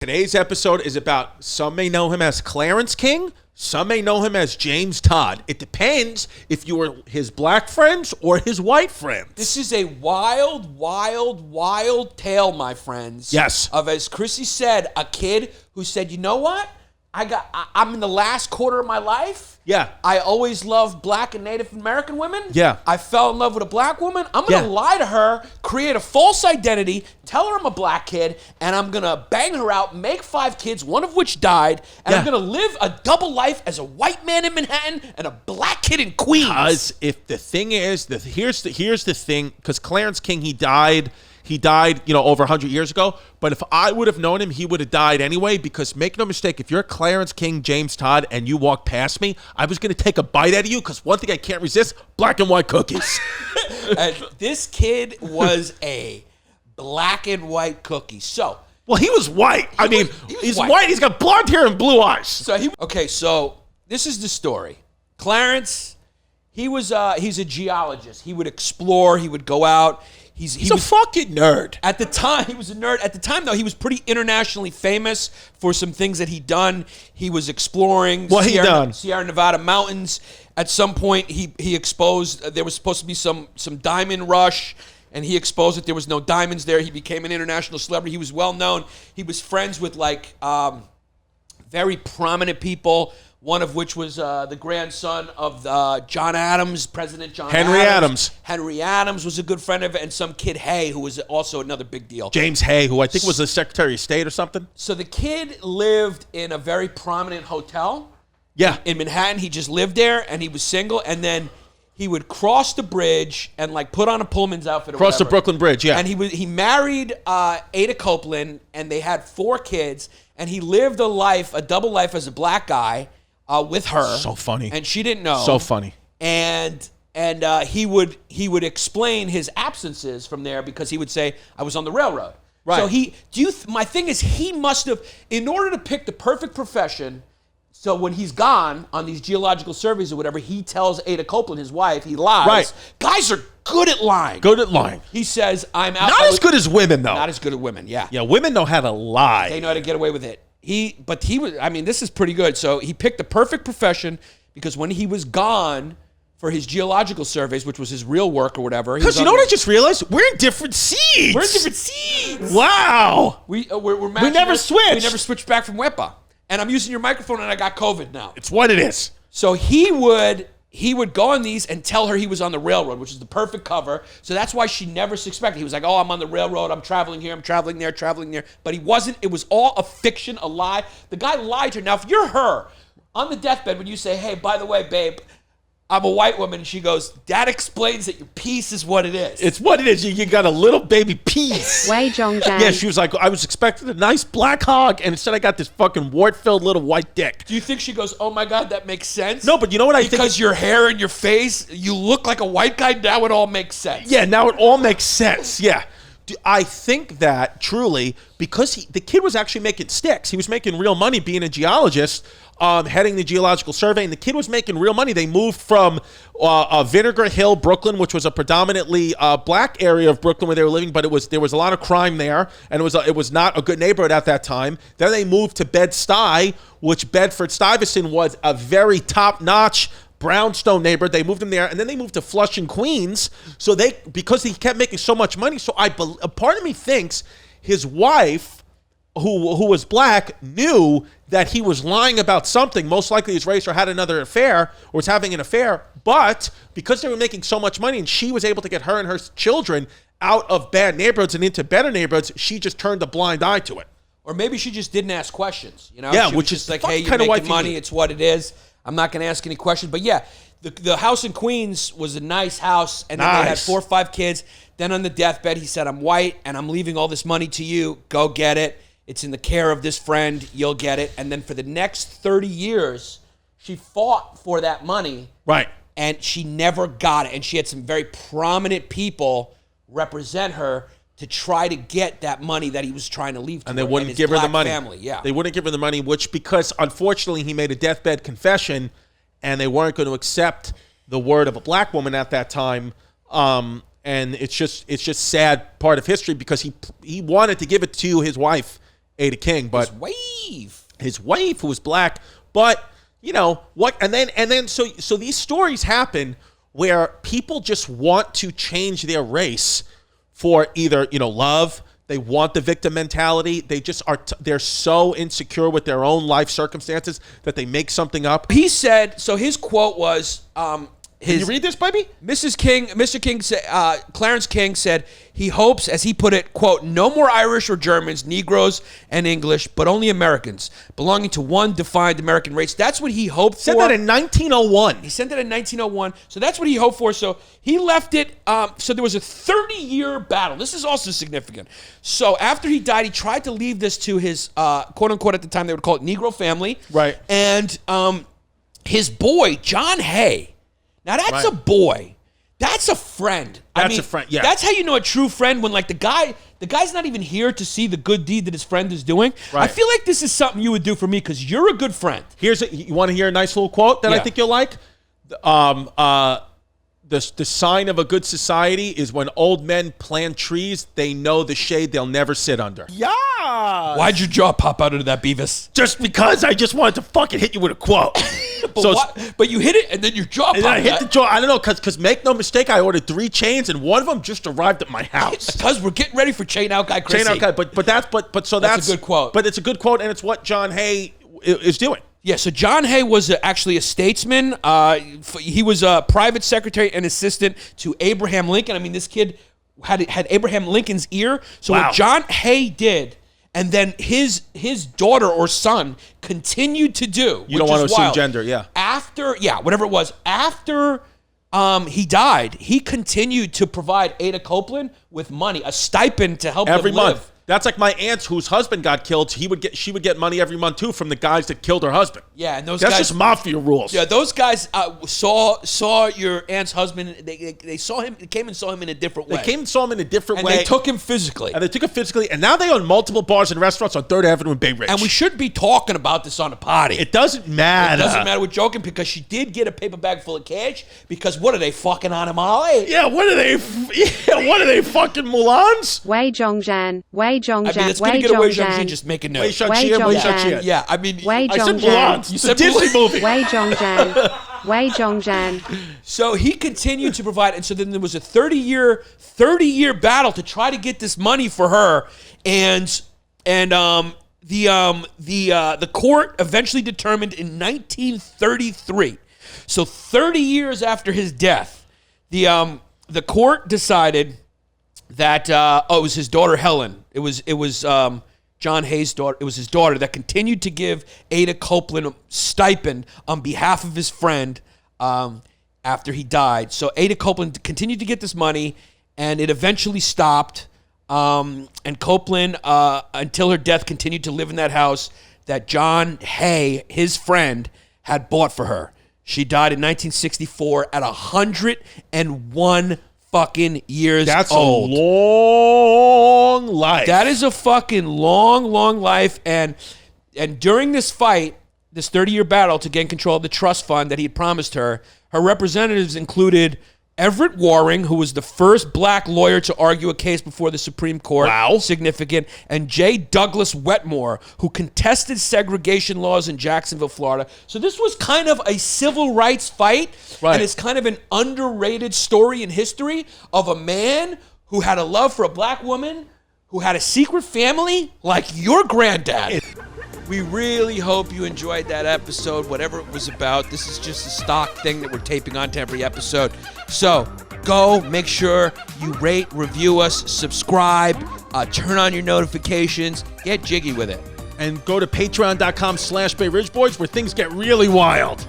Today's episode is about, some may know him as Clarence King, some may know him as James Todd. It depends if you were his black friends or his white friends. This is a wild, wild, wild tale, my friends. Yes. Of, as Chrissy said, a kid who said, you know what? I'm in the last quarter of my life. Yeah. I always loved black and Native American women. Yeah. I fell in love with a black woman. I'm going to lie to her, create a false identity, tell her I'm a black kid, and I'm going to bang her out, make 5 kids, one of which died, and I'm going to live a double life as a white man in Manhattan and a black kid in Queens. Because if the thing is, here's the thing, because Clarence King, he died, over 100 years ago. But if I would have known him, he would have died anyway, because make no mistake, if you're Clarence King, James Todd, and you walk past me, I was going to take a bite out of you, because one thing I can't resist, black and white cookies. And this kid was a black and white cookie. So, well, he was white. He's white. He's got blonde hair and blue eyes. So this is the story. Clarence, he's a geologist. He would explore. He would go out. He's a fucking nerd. At the time, he was a nerd. At the time, though, he was pretty internationally famous for some things that he'd done. He was exploring Sierra Nevada mountains. At some point, he exposed, there was supposed to be some diamond rush, and he exposed that there was no diamonds there. He became an international celebrity. He was well known. He was friends with, very prominent people, one of which was the grandson of John Adams, President John Henry Adams. Henry Adams was a good friend of it, and some kid, Hay, who was also another big deal. James Hay, who I think was the Secretary of State or something. So the kid lived in a very prominent hotel. Yeah. In Manhattan. He just lived there, and he was single, and then he would cross the bridge and put on a Pullman's outfit or Cross whatever. the Brooklyn Bridge, yeah. And he married Ada Copeland, and they had 4 kids, and he lived a double life as a black guy. With her. So funny. And she didn't know. So funny. And he would explain his absences from there because he would say, I was on the railroad. Right. So my thing is, he must have, in order to pick the perfect profession, so when he's gone on these geological surveys or whatever, he tells Ada Copeland, his wife, he lies. Right. Guys are good at lying. Good at lying. He says, I'm out. Not as good as women, though. Not as good as women, yeah. Yeah, women know how to lie. They know how to get away with it. This is pretty good. So he picked the perfect profession because when he was gone for his geological surveys, which was his real work or whatever. Because you know what I just realized? We're in different seats. Wow. We're we never switched. We never switched back from WEPA. And I'm using your microphone and I got COVID now. It's what it is. So he would go on these and tell her he was on the railroad, which is the perfect cover. So that's why she never suspected. He was like, oh, I'm on the railroad. I'm traveling here. I'm traveling there, traveling there. But he wasn't. It was all a fiction, a lie. The guy lied to her. Now, if you're her on the deathbed, when you say, hey, by the way, babe, I'm a white woman, and she goes, that explains that your piece is what it is. It's what it is. You got a little baby piece. Wei Zhongzhang. Yeah, she was like, I was expecting a nice black hog, and instead I got this fucking wart-filled little white dick. Do you think she goes, oh my God, that makes sense? No, but you know what I think? Because your hair and your face, you look like a white guy, now it all makes sense. Yeah, now it all makes sense. Yeah. I think that truly, because the kid was actually making sticks. He was making real money being a geologist, heading the geological survey, and the kid was making real money. They moved from Vinegar Hill, Brooklyn, which was a predominantly black area of Brooklyn where they were living, but there was a lot of crime there, and it was not a good neighborhood at that time. Then they moved to Bed-Stuy, which Bedford-Stuyvesant was a very top-notch brownstone neighborhood. They moved him there, and then they moved to Flushing, Queens. So because he kept making so much money. So a part of me thinks his wife, who was black, knew that he was lying about something. Most likely his race, or had another affair, or was having an affair. But because they were making so much money, and she was able to get her and her children out of bad neighborhoods and into better neighborhoods, she just turned a blind eye to it. Or maybe she just didn't ask questions. Yeah, she which was is like, hey, you're making money. It's what it is. I'm not going to ask any questions. But yeah, the house in Queens was a nice house. And then they had 4 or 5 kids. Then on the deathbed, he said, I'm white and I'm leaving all this money to you. Go get it. It's in the care of this friend. You'll get it. And then for the next 30 years, she fought for that money. Right. And she never got it. And she had some very prominent people represent her to try to get that money that he was trying to leave to and her. they wouldn't give her the money. Family, yeah. They wouldn't give her the money, because unfortunately he made a deathbed confession, and they weren't going to accept the word of a black woman at that time. And it's just sad part of history, because he wanted to give it to his wife Ada King, but his wife who was black. But you know what? And then so these stories happen where people just want to change their race for either love. They want the victim mentality. They just are. They're so insecure with their own life circumstances that they make something up. He said. So his quote was. Can you read this, baby? Mr. King said, Clarence King said he hopes, as he put it, quote, no more Irish or Germans, Negroes, and English, but only Americans, belonging to one defined American race. That's what he hoped for. Said that in 1901. He said that in 1901. So that's what he hoped for. So he left it. So there was a 30-year battle. This is also significant. So after he died, he tried to leave this to his, quote unquote, at the time they would call it Negro family. Right. And his boy, John Hay. Now that's a boy. That's a friend. That's a friend. Yeah. That's how you know a true friend, when like the guy's not even here to see the good deed that his friend is doing. Right. I feel like this is something you would do for me because you're a good friend. You want to hear a nice little quote that I think you'll like? The sign of a good society is when old men plant trees, they know the shade they'll never sit under. Yeah. Why'd your jaw pop out of that, Beavis? Just because I just wanted to fucking hit you with a quote. But you hit it and then your jaw popped out. I hit the jaw. I don't know, because make no mistake, I ordered 3 chains and one of them just arrived at my house. Because we're getting ready for Chain Out Guy Chrissy. Chain Out Guy, that's a good quote. But it's a good quote, and it's what John Hay is doing. Yeah, so John Hay was actually a statesman. He was a private secretary and assistant to Abraham Lincoln. I mean, this kid had Abraham Lincoln's ear. So what John Hay did, and then his daughter or son continued to do. You don't want to assume gender, yeah. After he died, he continued to provide Ada Copeland with money, a stipend to help every them live. month. That's like my aunt whose husband got killed. She would get money every month too from the guys that killed her husband. Yeah, and that's just mafia rules. Yeah, those guys saw your aunt's husband. They saw him. They came and saw him in a different way. They came and saw him in a different way. And they took him physically. And now they own multiple bars and restaurants on 3rd Avenue in Bay Ridge. And we shouldn't be talking about this on a potty. It doesn't matter. It doesn't matter. We're joking because she did get a paper bag full of cash. Because what are they fucking on him, Ollie? Yeah, what are they? What are they fucking Mulans? Wei Zhongzhan. Get away from just making notes. Yeah, I mean, I said Mulan. You said Disney movie. Wei Zhongzhan. So he continued to provide, and so then there was a 30-year battle to try to get this money for her, and the court eventually determined in 1933. So 30 years after his death, the court decided that it was his daughter Helen. It was John Hay's daughter. It was his daughter that continued to give Ada Copeland a stipend on behalf of his friend after he died. So Ada Copeland continued to get this money, and it eventually stopped. And Copeland, until her death, continued to live in that house that John Hay, his friend, had bought for her. She died in 1964 at 101 fucking years old. That's a long life. That is a fucking long life. And during this fight, this 30-year battle to gain control of the trust fund that he had promised her, her representatives included Everett Waring, who was the first black lawyer to argue a case before the Supreme Court. Wow. Significant. And J. Douglas Wetmore, who contested segregation laws in Jacksonville, Florida. So this was kind of a civil rights fight. Right. And it's kind of an underrated story in history of a man who had a love for a black woman, who had a secret family like your granddad. We really hope you enjoyed that episode, whatever it was about. This is just a stock thing that we're taping onto every episode. So go make sure you rate, review us, subscribe, turn on your notifications, get jiggy with it. And go to patreon.com/Bay Ridge Boys where things get really wild.